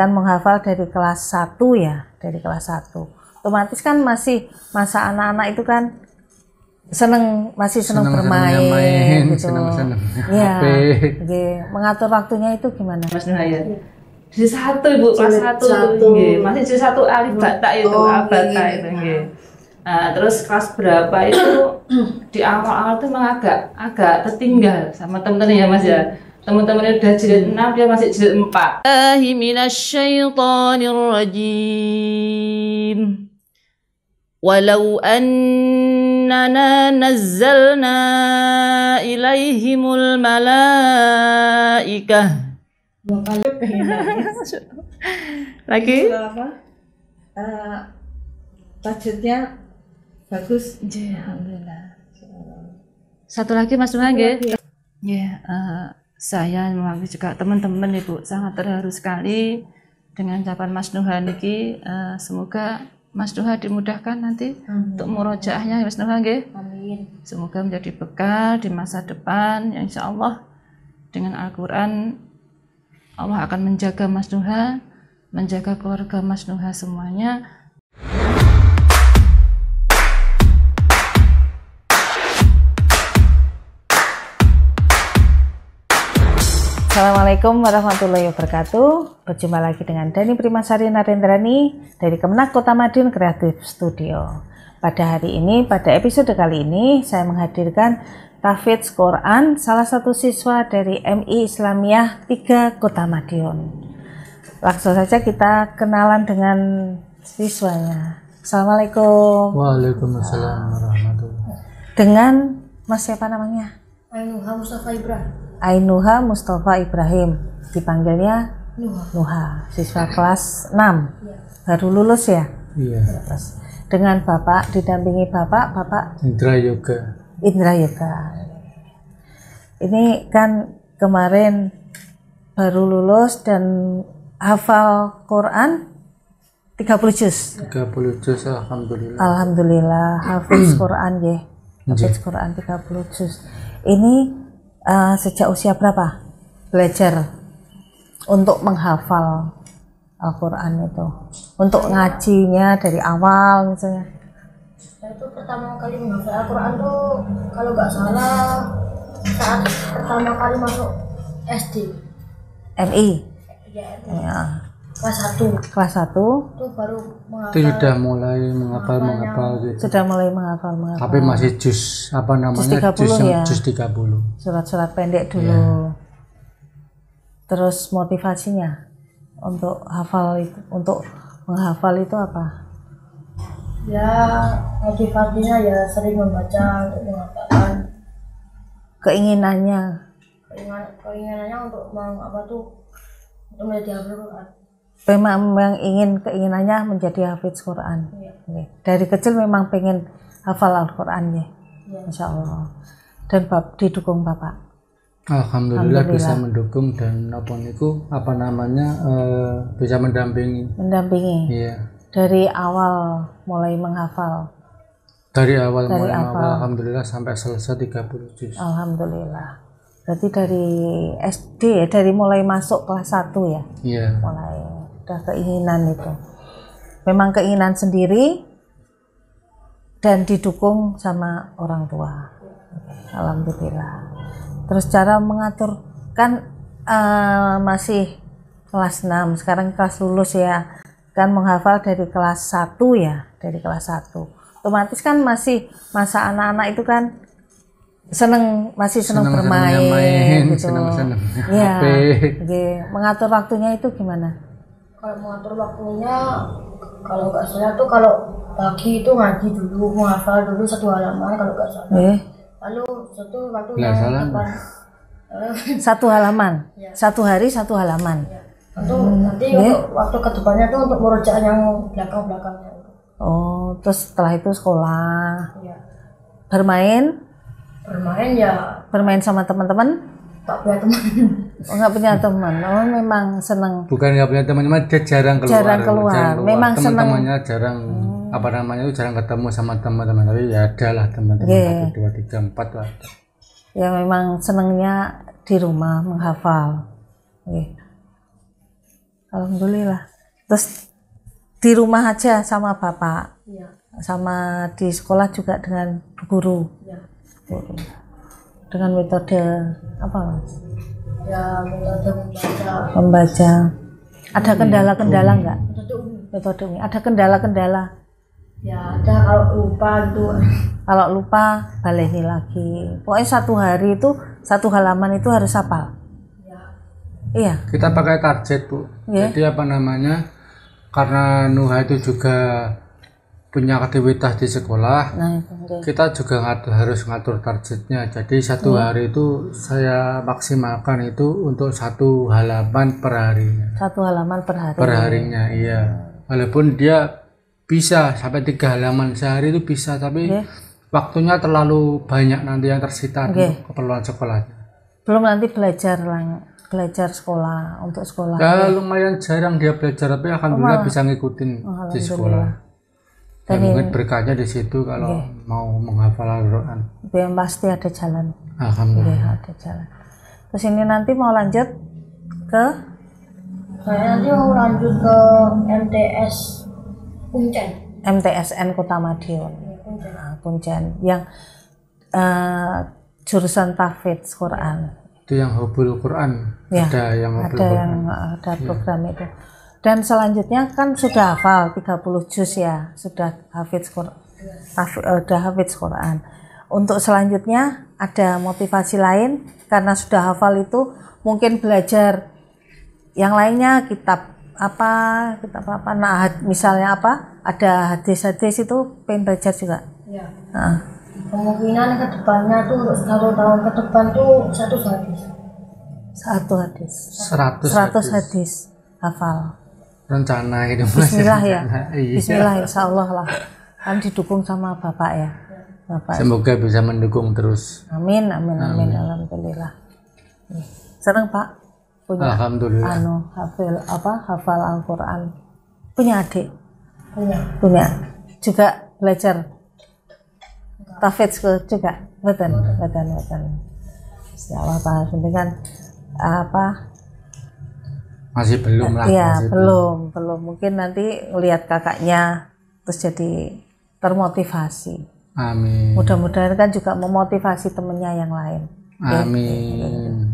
kan menghafal dari kelas 1 ya, dari kelas 1. Otomatis kan masih masa anak-anak itu kan masih seneng bermain gitu. Iya. Mengatur waktunya itu gimana? Mas Nuha ya. Di 1 Ibu, kelas 1 masih di 1 alif bata itu, abata itu nggih. Nah, terus kelas berapa itu di awal-awal tuh memang agak tertinggal sama teman-teman ya Mas ya. Teman-teman udah jilid 6, dia masih jilid 4. Minasyaitonirrajim. Walau annana nazzalna ilaihimul malaikah. Lagi? Tajwidnya bagus. Alhamdulillah. Satu lagi Mas Nuha nggih. Saya mewakili juga teman-teman Ibu sangat terharu sekali dengan ucapan Mas Nuha niki. Semoga Mas Nuha dimudahkan nanti untuk murojaahnya Mas Nuha nggih. Amin. Semoga menjadi bekal di masa depan yang insya Allah dengan Al-Quran Allah akan menjaga Mas Nuha, menjaga keluarga Mas Nuha semuanya. Assalamualaikum warahmatullahi wabarakatuh. Berjumpa lagi dengan Dani Primasari Narendrani dari Kemenak Kota Madiun Creative Studio. Pada hari ini, pada episode kali ini, saya menghadirkan Tahfidz Quran, salah satu siswa dari MI Islamiyah 3 Kota Madiun. Langsung saja kita kenalan dengan siswanya. Assalamualaikum. Waalaikumsalam warahmatullahi. Dengan Mas siapa namanya? Ainuha Mustafa Ibrahim. Ainuha Mustafa Ibrahim, dipanggilnya Nuha, siswa kelas 6, baru lulus ya? Iya. Dengan Bapak, didampingi Bapak Indra Yoga. Indra Yoga. Ini kan kemarin baru lulus dan hafal Quran 30 juz. 30 juz, alhamdulillah. Alhamdulillah, hafiz Quran ya. Hafiz Quran 30 juz. Ini sejak usia berapa belajar untuk menghafal Al-Quran itu? Untuk ngajinya dari awal misalnya? Saya itu pertama kali menghafal Al-Quran tuh kalau nggak salah saat pertama kali masuk SD. MI? Ya. Kelas 1. Kelas 1? Itu baru menghafal. Itu sudah mulai menghafal gitu. Sudah mulai menghafal. Tapi masih juz, apa namanya? Juz 30 ya? Juz 30. Surat-surat pendek dulu. Ya. Terus motivasinya untuk hafal itu, untuk menghafal itu apa? Ya, motivasinya ya sering membaca untuk menghafalkan. Keinginannya untuk untuk menjadi hafal Quran. Memang keinginannya menjadi hafiz Quran. Ya. Dari kecil memang pengen hafal Al-Quran ya. Insya Allah. Dan didukung Bapak. Alhamdulillah bisa mendukung dan bisa mendampingi. Iya. Dari awal mulai menghafal. Dari awal alhamdulillah sampai selesai 30 juz. Alhamdulillah. Berarti dari SD ya, dari mulai masuk kelas 1 ya. Iya. Mulai udah keinginan itu. Memang keinginan sendiri dan didukung sama orang tua. Alhamdulillah. Terus cara mengatur kan masih kelas 6, sekarang kelas lulus ya. Kan menghafal dari kelas 1 ya, dari kelas 1. Otomatis kan masih masa anak-anak itu kan masih seneng bermain gitu. Iya. Mengatur waktunya itu gimana? Kalau mengatur waktunya, kalau nggak salah tuh kalau pagi itu ngaji dulu, menghafal dulu 1 halaman kalau nggak salah. Lalu waktu yang depan 1 halaman, ya. 1 hari 1 halaman. Ya. Nanti untuk waktu kedepannya tuh untuk murojaah yang belakang-belakangnya. Oh, terus setelah itu sekolah. Ya. Bermain ya. Bermain sama teman-teman? Tak punya teman. Oh, nggak punya teman. Oh, memang seneng. Bukan nggak punya teman, dia jarang keluar. Memang teman-temannya jarang jarang ketemu sama teman-teman. Tapi ya ada lah teman-teman 1, 2, 3, 4 lah. Ya memang senengnya di rumah menghafal. Alhamdulillah. Terus di rumah aja sama bapak, Iya. sama di sekolah juga dengan guru. Iya. Guru. Dengan metode apa Mas? Ya metode Membaca. Ada kendala-kendala enggak? metode umum. Metode ini. Ada kendala-kendala? Ya ada kalau lupa gitu. Kalau lupa baleni lagi. Pokoknya satu hari itu satu halaman itu harus hafal. Ya. Iya. Kita pakai target Bu. Iya. Jadi apa namanya? Karena Nuha itu juga punya aktivitas di sekolah, Nah, itu. Oke. kita juga harus ngatur targetnya. Jadi satu hari itu saya maksimalkan itu untuk satu halaman per harinya. Satu halaman per hari. Per harinya, iya. Walaupun dia bisa sampai 3 halaman sehari itu bisa, tapi Oke. waktunya terlalu banyak nanti yang tersita untuk keperluan sekolahnya. Belum nanti belajar sekolah untuk sekolah. Ya lumayan jarang dia belajar, tapi alhamdulillah bisa ngikutin di sekolah. Ya, mungkin berkahnya di situ kalau mau menghafal Al-Quran. Yang pasti ada jalan. Alhamdulillah. Iya, ada jalan. Terus ini nanti mau lanjut ke Saya nanti mau lanjut ke MTS Kuncen. MTSN Kota Madiun. Nah, Kuncen yang jurusan tahfidz Quran. Itu yang hubul Quran. Ya, Ada yang hubul Quran. ada program itu. Dan selanjutnya kan sudah hafal 30 juz ya, sudah hafidz Quran. Sudah hafidz Quran. Untuk selanjutnya ada motivasi lain karena sudah hafal itu mungkin belajar yang lainnya kitab apa nah misalnya apa ada hadis-hadis itu pengen belajar juga. Ya. Nah, Kemungkinan ke depannya tuh untuk 1 tahun ke depan tuh 1 hadis. satu hadis 100 hadis hafal. rencana itu Bismillah ya. Iya. Bismillah insya Allah lah. Kan didukung sama Bapak ya. Bapak. Semoga bisa mendukung terus. Amin. Alhamdulillah. Senang Pak punya Alhamdulillah. hafal Al-Quran. Punya adik? Punya. Punya. Juga belajar tahfidz juga. Betul. Ya Allah, Pak. Penting kan Masih belum lah. Iya, masih belum. Mungkin nanti lihat kakaknya terus jadi termotivasi. Amin. Mudah-mudahan kan juga memotivasi temennya yang lain. Amin.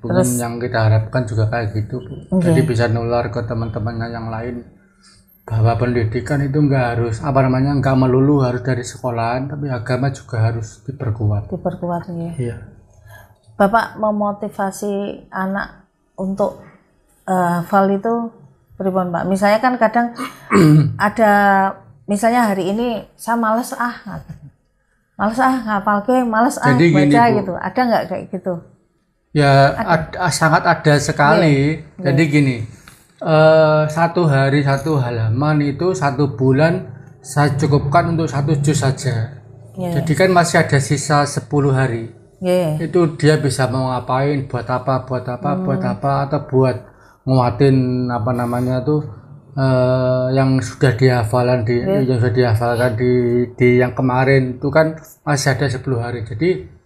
Mungkin yang kita harapkan juga kayak gitu, Bu. Jadi bisa nular ke teman-temannya yang lain bahwa pendidikan itu nggak melulu harus dari sekolahan, tapi agama juga harus diperkuat. Ya. Iya. Bapak memotivasi anak untuk hafal itu pripun Pak? Misalnya kan kadang ada misalnya hari ini saya males ngapal males Jadi baca gini, Bu. gitu. Ada nggak kayak gitu? Ya sangat ada sekali. Jadi gini, 1 hari 1 halaman itu 1 bulan saya cukupkan untuk 1 juz saja. Jadi kan masih ada sisa 10 hari. Itu dia bisa mau ngapain, buat apa, atau buat nguatin yang sudah dihafalkan di yang kemarin itu kan masih ada 10 hari. Jadi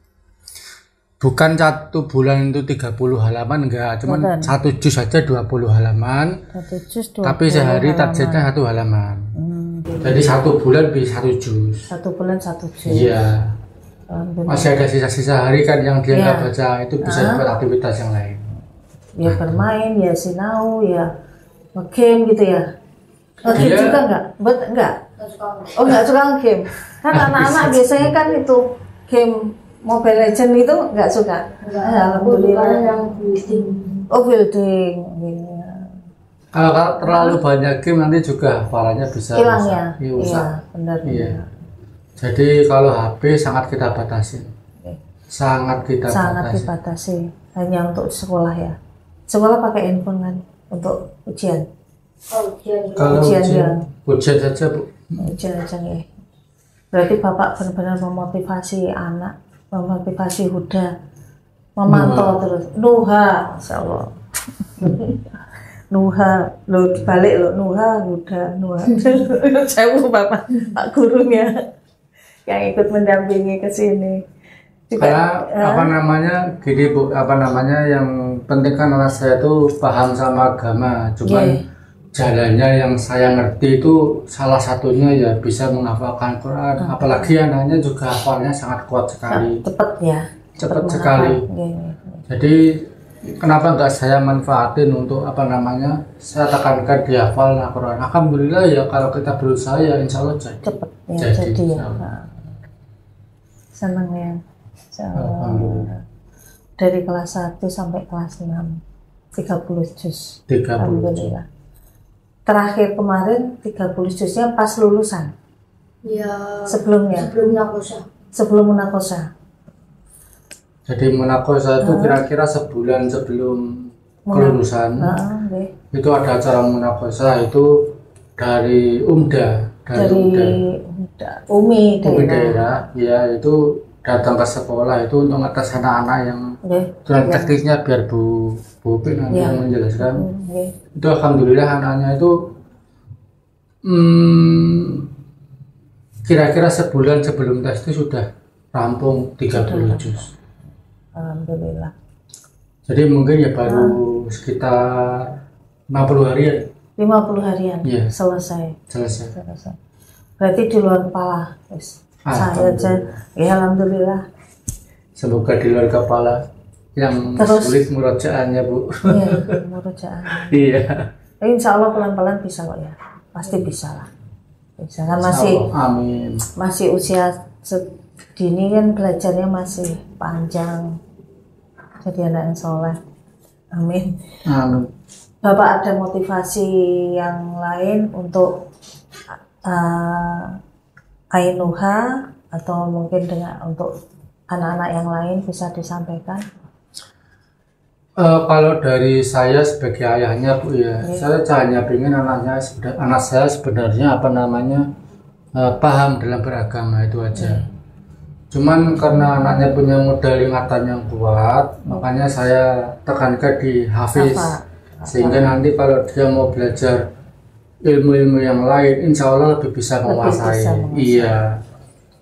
bukan 1 bulan itu 30 halaman enggak, cuman 1 juz saja 20 halaman. 1 juz 20 tapi sehari targetnya 1 halaman. Jadi 1 bulan bisa 1 juz. 1 bulan 1 juz. Iya. Masih ada sisa-sisa hari kan yang dia nggak baca, itu bisa buat aktivitas yang lain. Ya bermain, ya sinau, ya game gitu ya. Game juga enggak? Oh enggak suka game. Kan anak-anak biasanya kan itu game Mobile Legends itu enggak suka. Alhamdulillah yang building. Oh building. Kalau terlalu banyak game nanti juga hafalannya bisa hilang ya. Iya, benar. Iya. Jadi kalau HP sangat kita batasi. Sangat dibatasi. Hanya untuk sekolah ya. Sekolah pakai handphone kan untuk ujian. Kalau ujian saja Bu. Ujian aja ya. Berarti Bapak benar-benar memotivasi anak, memotivasi Huda, memantau terus. Nuha, Masya Allah. Nuha, lo balik lo Nuha, Huda, Nuha. Saya Bapak, Pak gurunya yang ikut mendampingi ke sini. Karena apa namanya gini Bu, apa namanya yang penting kan anak saya tuh paham sama agama, cuman jalannya yang saya ngerti itu salah satunya ya bisa menghafalkan Quran, apalagi anaknya juga hafalnya sangat kuat sekali, cepat sekali. Jadi kenapa nggak saya manfaatin untuk apa namanya, saya tekankan dia hafal Quran. Alhamdulillah ya, kalau kita berusaha ya insya Allah cepet ya, jadi ya. Senang ya. Dari kelas 1 sampai kelas 6 30 juz. Alhamdulillah. Terakhir kemarin 30 juznya pas lulusan. Ya. Sebelumnya. Sebelum munakosa. Jadi munakosa itu kira-kira sebulan sebelum kelulusan. Itu ada acara munakosa itu dari UMDA. Dari Umi daerah. Ya itu datang ke sekolah itu untuk ngetes anak-anak yang tujuan teknisnya biar Bu Pin nanti yang menjelaskan. Itu alhamdulillah anaknya itu kira-kira sebulan sebelum tes itu sudah rampung 30 juz. Alhamdulillah. Jadi mungkin ya baru sekitar 50 harian. 50 harian selesai. Berarti di luar kepala, saya aja, ya alhamdulillah. Semoga di luar kepala yang sulit murojaannya Bu. Iya, murojaannya. Iya. Insya Allah pelan-pelan bisa kok ya, pasti bisa lah. Bisa kan masih usia segini kan belajarnya masih panjang. Jadi anak yang soleh. Amin. Bapak ada motivasi yang lain untuk Ainuha atau mungkin untuk anak-anak yang lain bisa disampaikan? Kalau dari saya sebagai ayahnya Bu ya, saya hanya ingin anak saya sebenarnya apa namanya paham dalam beragama itu aja. Cuman karena anaknya punya modal ingatan yang kuat, makanya saya tekankan di hafiz, sehingga nanti kalau dia mau belajar ilmu-ilmu yang lain, insya Allah lebih bisa menguasai. Iya,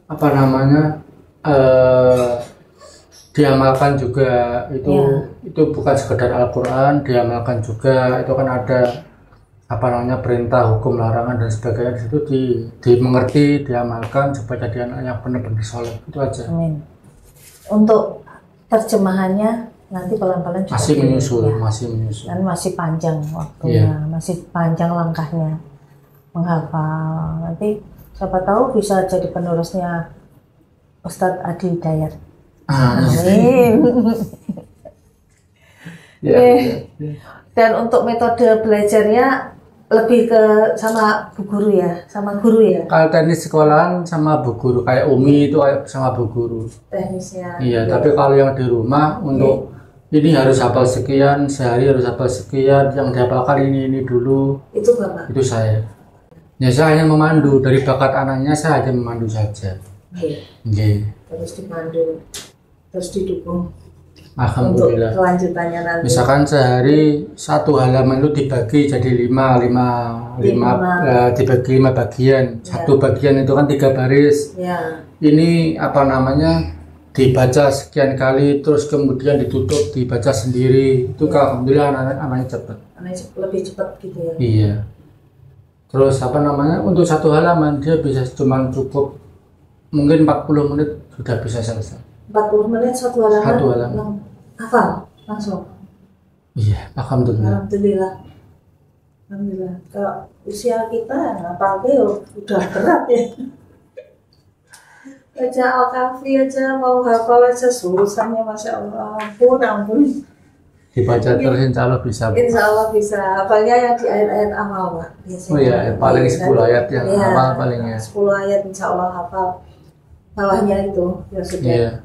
apa namanya diamalkan juga itu bukan sekedar Al-Quran, diamalkan juga itu kan ada apa namanya perintah, hukum, larangan dan sebagainya, di situ dimengerti, diamalkan supaya jadi anak yang benar-benar soleh. Itu aja. Amin. Untuk terjemahannya nanti pelan-pelan juga masih menyusul. Dan masih panjang waktunya, masih panjang langkahnya menghafal. Nanti siapa tahu bisa jadi penerusnya Ustadz Adi Hidayat. Amin. Dan untuk metode belajarnya lebih ke sama bu guru ya, sama guru ya. Kalau teknis sekolahan sama bu guru, kayak Umi itu sama bu guru. Teknisnya. Iya, tapi kalau yang di rumah untuk ini harus hafal sekian, sehari harus hafal sekian, yang dihafalkan ini dulu. Itu Bapak? Itu saya. Ya saya hanya memandu, dari bakat anaknya saya hanya memandu saja. Terus dipandu, terus didukung. Alhamdulillah. Untuk kelanjutannya nanti. Misalkan sehari satu halaman itu dibagi jadi dibagi 5 bagian. Satu bagian itu kan 3 baris. Ini apa namanya? Dibaca sekian kali, terus kemudian ditutup, dibaca sendiri. Itu alhamdulillah anaknya cepat. Lebih cepat gitu ya. Iya. Terus apa namanya? Untuk satu halaman dia bisa cukup mungkin 40 menit sudah bisa selesai. 40 menit satu halaman. Satu halaman. Hafal langsung. Iya, alhamdulillah. Alhamdulillah. Kalau usia kita hafalnya udah berat ya. Baca Al-Kahfi aja mau hafal aja susahnya, masya Allah. Ampun. Dibaca terus insya Allah bisa. Insya Allah bisa. Hafalnya yang di ayat-ayat awal Pak. Biasanya. Oh iya, paling 10 ayat yang hafal palingnya. 10 ayat insya Allah hafal. Bawahnya itu ya sudah.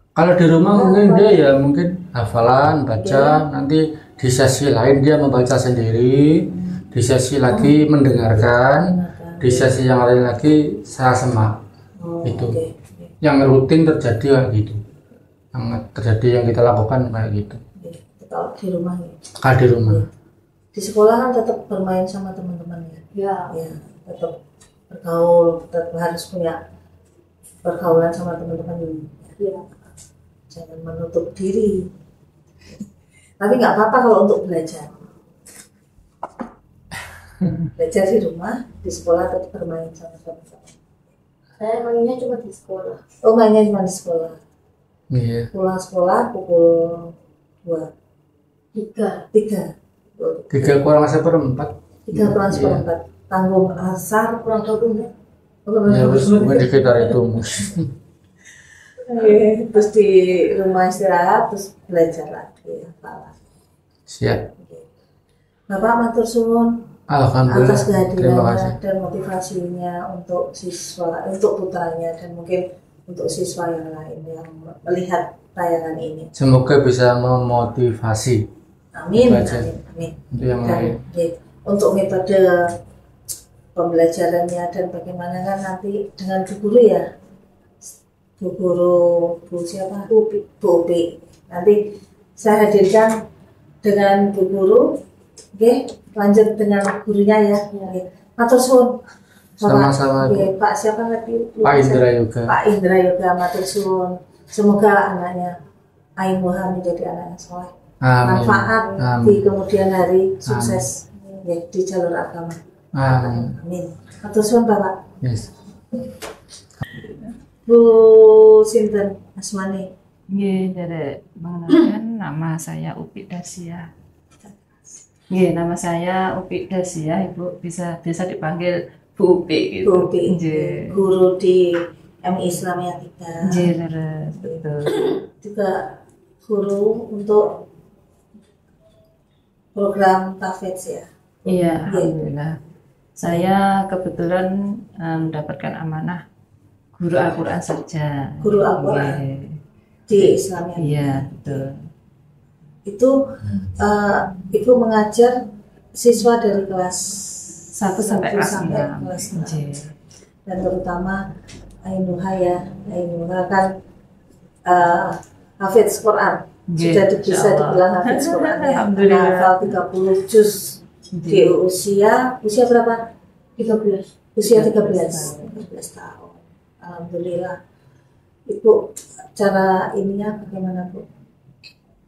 Kalau di rumah mungkin dia mungkin hafalan baca, nanti di sesi lain dia membaca sendiri, di sesi lagi mendengarkan, di sesi yang lain lagi saya semak. Itu yang rutin terjadi kayak gitu, yang terjadi yang kita lakukan kayak gitu. Kalau di rumah ya. Kalau di rumah. Di sekolah kan tetap bermain sama teman-teman ya. Ya, tetap bergaul, tetap harus punya pergaulan sama teman-teman. Iya. Jangan menutup diri. Tapi nggak apa-apa kalau untuk belajar. Belajar di rumah, di sekolah, atau bermain sama teman-teman. Saya mainnya cuma di sekolah. Oh, mainnya cuma di sekolah. Iya. Pulang sekolah pukul 2. 3. 3. 3 kurang 1/4. 3 kurang 1/4. Tanggung asar kurang 20 menit. Ya, mungkin di sekitar itu. Terus di rumah istirahat, terus belajar lagi. Siap. Bapak matur suwun Alhamdulillah. atas Terima kasih. kehadirannya dan motivasinya untuk siswa, untuk putranya, dan mungkin untuk siswa yang lain yang melihat tayangan ini. Semoga bisa memotivasi. Amin. Baca. Amin. Untuk yang Dan lain. untuk metode pembelajarannya dan bagaimana kan nanti dengan Bu Guru ya, Bu Guru, Bu siapa? Bu Upi. Nanti saya hadirkan dengan Bu Guru. Oke, lanjut dengan gurunya ya. Oke. Matur suwun. Bapak. Sama-sama, Bu. Oke, Pak siapa tadi? Pak Indra Yoga. Pak Indra Yoga, matur suwun. Semoga anaknya Ainuha menjadi anak yang soleh. Amin. Manfaat Amin. di kemudian hari, sukses ya, di jalur agama. Amin. Amin. Matur suwun Bapak. Yes. Bu Sinten Asmani. Nggih, dari mengenalkan nama saya Upi Dasia. Nggih, nama saya Upi Dasia, Ibu bisa dipanggil Bu Upi gitu. Bu Upi. Nggih. Guru di MI Islamiyah 3. Nggih, leres, betul. Juga guru untuk program Tafidz ya. Iya, alhamdulillah. Saya kebetulan mendapatkan amanah guru Al-Qur'an saja. Guru Al-Qur'an Nggih. di Islamiyah. Iya, betul. Itu Ibu mengajar siswa dari kelas 1 sampai kelas 6. kelas 6. Nggih. Dan terutama Ainuha ya, Ainuha kan hafidz Quran. Nggih, Sudah bisa insyaallah. dibilang hafidz Quran ya. Alhamdulillah. Hafal 30 juz di usia berapa? 13. Usia 13 tahun. Alhamdulillah. Ibu, cara ininya bagaimana Bu?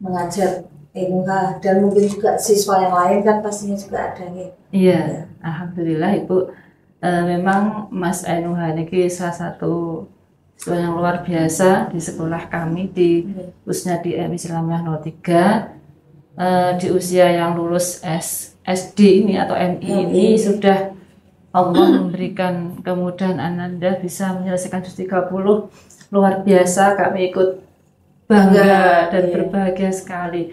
Mengajar Ainuha dan mungkin juga siswa yang lain kan pastinya juga ada nih. Iya, alhamdulillah Ibu. Memang Mas Ainuha ini salah satu siswa yang luar biasa di sekolah kami khususnya di MI Islamiyah 03. Di usia yang lulus SD ini atau MI ini sudah Allah memberikan kemudahan Ananda bisa menyelesaikan juz 30. Luar biasa, kami ikut bangga dan berbahagia sekali.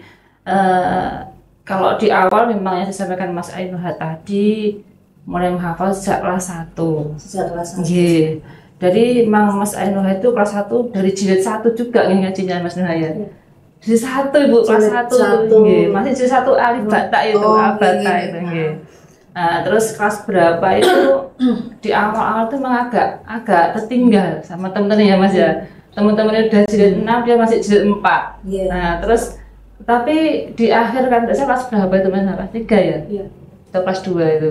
Kalau di awal memang yang disampaikan Mas Ainuha tadi mulai menghafal sejak kelas 1. Sejak kelas 1. Nggih. Jadi memang Mas Ainuha itu kelas 1 dari jilid 1 juga ngajinya Mas Ainuha ya. Jilid 1 Ibu, kelas 1 nggih. Masih jilid 1 alif bata itu, abata itu nggih. Nah, terus kelas berapa itu di awal-awal tuh memang agak tertinggal sama teman-teman ya Mas ya. Teman-teman udah jilid 6, dia masih jilid 4. Iya. Nah, terus tapi di akhir kan saya kelas berapa itu Mas? Kelas 3 ya? Iya. Atau kelas 2 itu?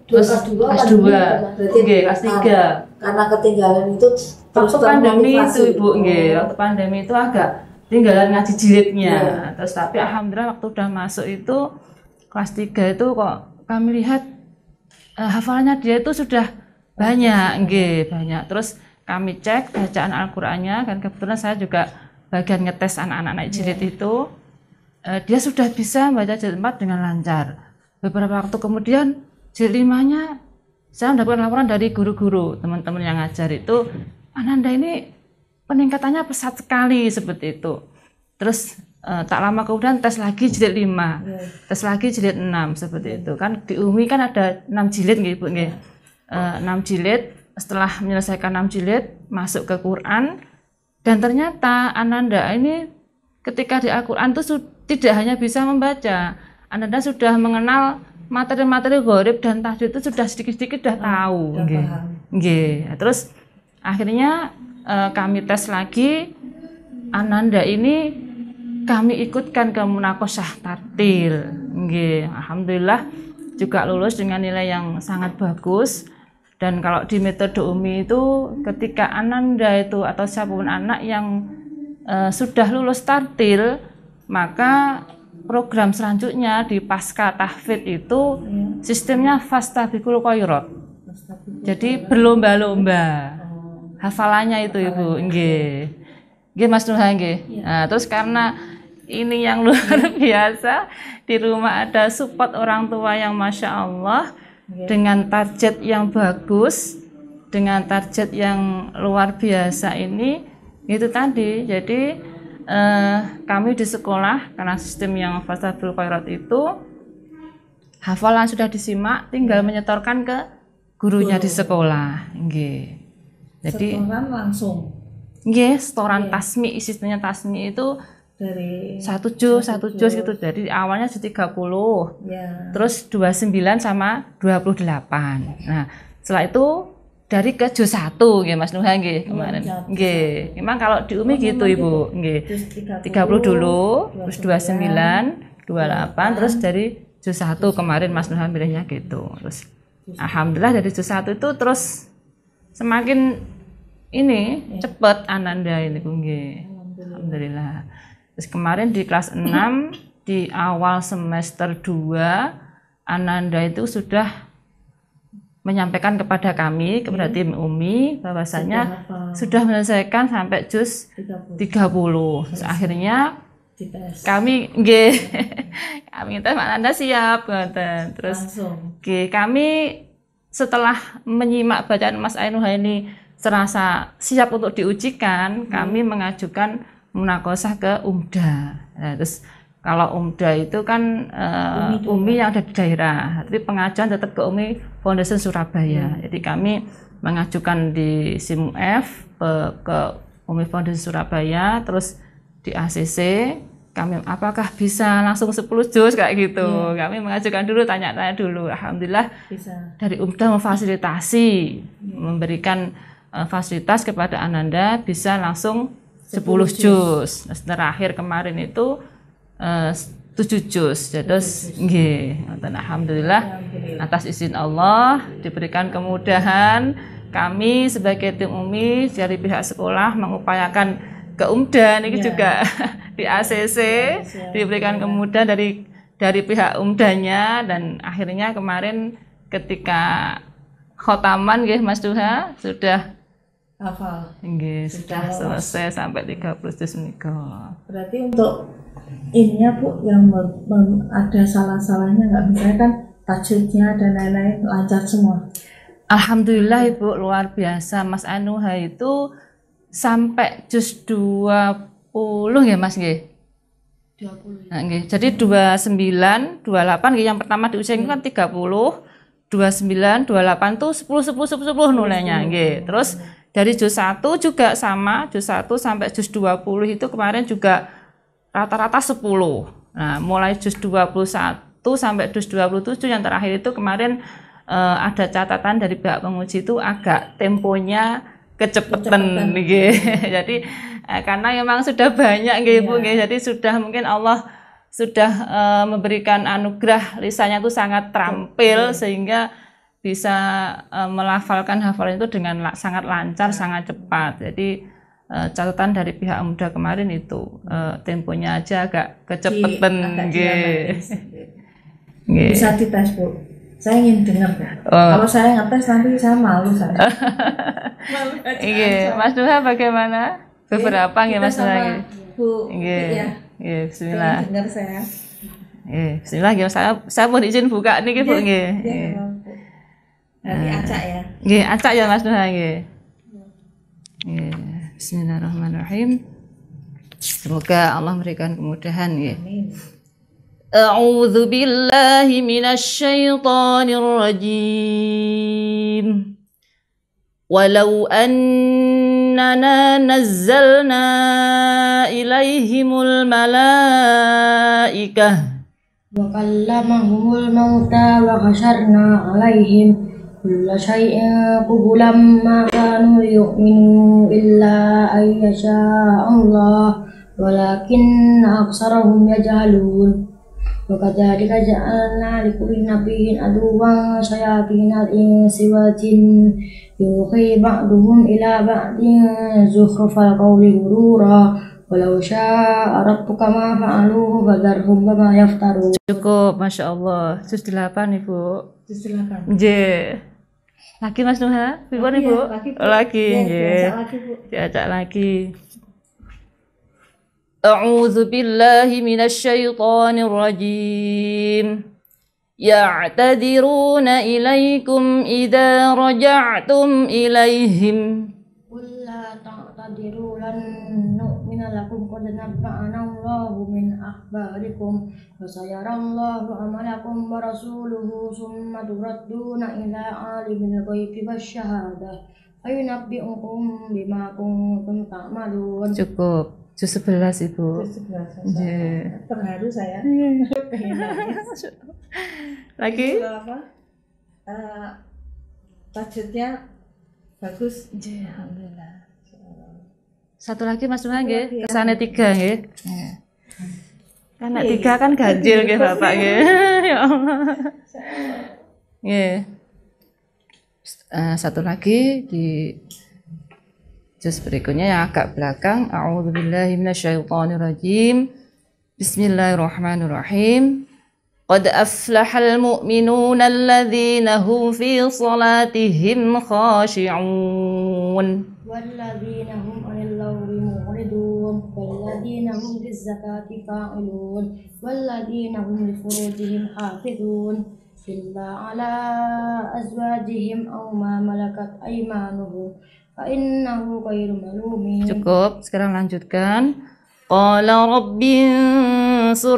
Terus kelas 2. Oke, kelas 3. Karena ketinggalan itu Waktu pandemi itu Ibu, nggih. Waktu pandemi itu agak tinggalan ngaji jilidnya. Terus tapi alhamdulillah waktu udah masuk itu kelas 3 itu kok kami lihat hafalannya dia itu sudah banyak, nggih, banyak. Terus kami cek bacaan Al-Qur'annya, kan kebetulan saya juga bagian ngetes anak-anak naik jilid itu. Dia sudah bisa membaca jilid 4 dengan lancar. Beberapa waktu kemudian jilid 5-nya saya mendapatkan laporan dari guru-guru, teman-teman yang ngajar itu, Ananda ini peningkatannya pesat sekali seperti itu. Terus tak lama kemudian tes lagi jilid 5, tes lagi jilid 6 seperti itu. Kan di UMI kan ada 6 jilid nggih Bu nggih. 6 jilid, setelah menyelesaikan 6 jilid masuk ke Quran, dan ternyata Ananda ini ketika di Al-Qur'an itu tidak hanya bisa membaca, Ananda sudah mengenal materi-materi gharib dan tajwid itu sudah sedikit-sedikit sudah tahu. Nggih. Terus akhirnya kami tes lagi, Ananda ini kami ikutkan ke munaqosyah tartil. Nggih, alhamdulillah juga lulus dengan nilai yang sangat bagus. Dan kalau di metode Umi itu ketika Ananda itu atau siapapun anak yang sudah lulus tartil, maka program selanjutnya di pasca tahfidz itu sistemnya fastabiqul khairat. Jadi berlomba-lomba hafalannya itu Ibu. Nggih. Nggih Mas Nuha nggih. Nah, terus karena ini yang luar biasa, di rumah ada support orang tua yang Masya Allah, dengan target yang bagus, dengan target yang luar biasa ini, itu tadi. Jadi kami di sekolah, karena sistem yang fastabiqul khairat itu, hafalan sudah disimak, tinggal menyetorkan ke gurunya di sekolah. Nggih. Jadi setoran langsung. Nggih, setoran tasmi, istilahnya tasmi itu Dari satu juz gitu. Jadi awalnya 30, terus 29 sama 28. Nah, setelah itu dari ke juz 1 nggih Mas Nuha nggih kemarin. Nggih. Memang kalau di Umi gitu Ibu, nggih. 30 dulu, terus 29, 28, terus dari juz 1 kemarin Mas Nuha milihnya gitu. Terus alhamdulillah dari juz 1 itu terus semakin ini cepet Ananda ini nggih. Alhamdulillah. Terus kemarin di kelas 6 di awal semester 2 Ananda itu sudah menyampaikan kepada kami, kepada tim Umi, bahwasanya sudah menyelesaikan sampai juz 30. Terus akhirnya kami nggih kami tes Ananda siap ngoten. Terus kami setelah menyimak bacaan Mas Ainuha ini serasa siap untuk diujikan, kami mengajukan munakosah ke Umda. Nah, terus kalau Umda itu kan Umi yang ada di daerah, tapi pengajuan tetap ke Umi Foundation Surabaya. Jadi kami mengajukan di SIMUF ke Umi Foundation Surabaya, terus di ACC kami apakah bisa langsung 10 juz kayak gitu. Kami mengajukan dulu, tanya-tanya dulu. Alhamdulillah bisa. Dari Umda memfasilitasi, memberikan fasilitas kepada Ananda bisa langsung 10 juz. Terakhir kemarin itu 7 juz. Terus nggih, alhamdulillah atas izin Allah diberikan kemudahan, kami sebagai tim Umi dari pihak sekolah mengupayakan ke Umda ini juga di ACC diberikan kemudahan dari pihak Umdanya, dan akhirnya kemarin ketika khotaman nggih Mas Duha sudah hafal. Nggih, sudah selesai sampai 30 juz menika. Berarti untuk ininya Bu yang ada salah-salahnya nggak, misalnya kan tajwidnya dan lain-lain lancar semua? Alhamdulillah Ibu, luar biasa. Mas Ainuha itu sampai juz 20 ya Mas nggih? 20. Nah, nggih. Jadi 29, 28 nggih, yang pertama di usia ini kan 30, 29, 28 tuh 10 nilainya nggih. Terus dari juz 1 juga sama, juz 1 sampai juz 20 itu kemarin juga rata-rata 10. Nah, mulai juz 21 sampai juz 27 yang terakhir itu kemarin ada catatan dari pihak penguji itu agak temponya kecepatan nggih. Jadi karena memang sudah banyak nggih Ibu nggih. Jadi sudah mungkin Allah sudah memberikan anugerah lisannya itu sangat terampil sehingga bisa melafalkan hafalan itu dengan sangat lancar, sangat cepat. Jadi catatan dari pihak Umda kemarin itu temponya aja agak kecepatan nggih. Bisa dites Bu. Saya ingin dengar. Kalau saya ngetes nanti saya malu saya. Iya, Mas Duha bagaimana? Beberapa nggih Mas Duha. Bu. Iya. Iya, bismillah. Dengar saya. Iya, bismillah nggih. Saya mohon izin buka niki Bu nggih. Nanti acak ya. Nggih, acak ya Mas Duha nggih. Nggih. Bismillahirrahmanirrahim. Semoga Allah memberikan kemudahan nggih. Amin. A'udzu billahi minasy syaithanir rajim. Walau annana nazzalna ilaihimul malaikah wa kallamahumul mauta wa hasyarna alaihim kulla syai'in qubulan ma kanu yu'minu illa ayyasha Allah walakinna aktsarahum yajhalun. wa kadzalika ja'alna likulli nabiyyin aduwwan syayatinal insi wal jin yuhi ba'duhum ila ba'din zukhrufal qawli ghurura walau syaa rabbuka ma fa'aluhu fadharhum wama yaftarun. Cukup, Masya Allah. Juz 8 Ibu. Juz 8. Nggih. Lagi Mas Nuha? Pripun Ibu? Lagi. Nggih. Diajak lagi. A'udzu billahi minasy syaithanir rajim. Ya'tadiruna ilaikum idza raja'tum ilaihim. Qul la ta'tadiru lan nu'mina lakum qad nabba'ana Allahu min akhbarikum wa sayarallahu amalakum wa rasuluhu summa turadduna ila alimil ghaibi wasyahadah fayunabbi'ukum bima kuntum ta'malun. Cukup. Juz 11 Ibu. Juz 11. Nggih. Terharu saya. Lagi? Itu apa? Budgetnya bagus. Alhamdulillah. Satu lagi Mas Nuha nggih, kesane 3 nggih. Kan nek 3 kan ganjil nggih Bapak nggih. Ya Allah. Nggih. Satu lagi di juz berikutnya yang agak belakang. A'udzubillahi minasyaitonirrajim. Bismillahirrahmanirrahim. Qad aflahal mu'minuna alladzina hum fi salatihim khashi'un. Walladzina hum 'anil lagwi mu'ridun walladzina hum lizzakati fa'ilun walladzina hum li furujihim hafizun illa 'ala azwajihim aw ma malakat aymanuhum fa innahu ghairu malumin. Cukup, sekarang lanjutkan. Qala rabbi'nsurni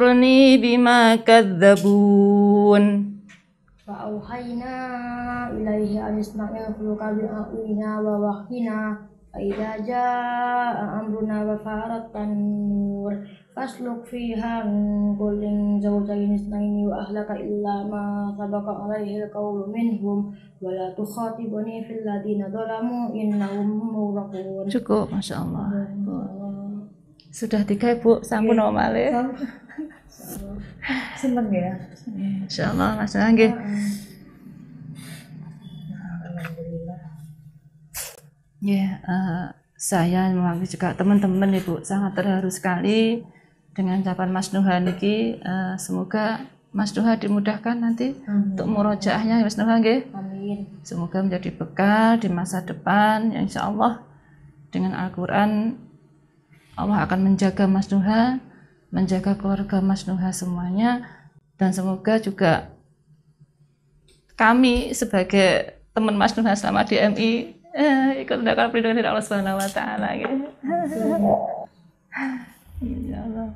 bima kadzabun. Fa'auhayna ilaihi an isna'il fulka bi'a'ina wa wahyina fa idza jaa'a amruna wa faratan nur fasluk fiha min kullin zawjayn isnaini wa ahlaka illa ma sabaqa alaihi alqawlu minhum wa la tukhatibni fil ladina zalamu innahum mughraqun. Cukup, Masya Allah. Sudah 3 Ibu, sampun malih. Seneng ya. Masya Allah, Mas Nuha nggih. Alhamdulillah. Ya, saya melalui juga teman-teman Ibu sangat terharu sekali dengan ucapan Mas Nuha niki. Semoga Mas Nuha dimudahkan nanti untuk murojaahnya Mas Nuha nggih. Amin. Semoga menjadi bekal di masa depan yang insya Allah dengan Al-Quran Allah akan menjaga Mas Nuha, menjaga keluarga Mas Nuha semuanya, dan semoga juga kami sebagai teman Mas Nuha selama di MI ikut mendapat perlindungan dari Allah Subhanahu wa taala gitu. Ya Allah.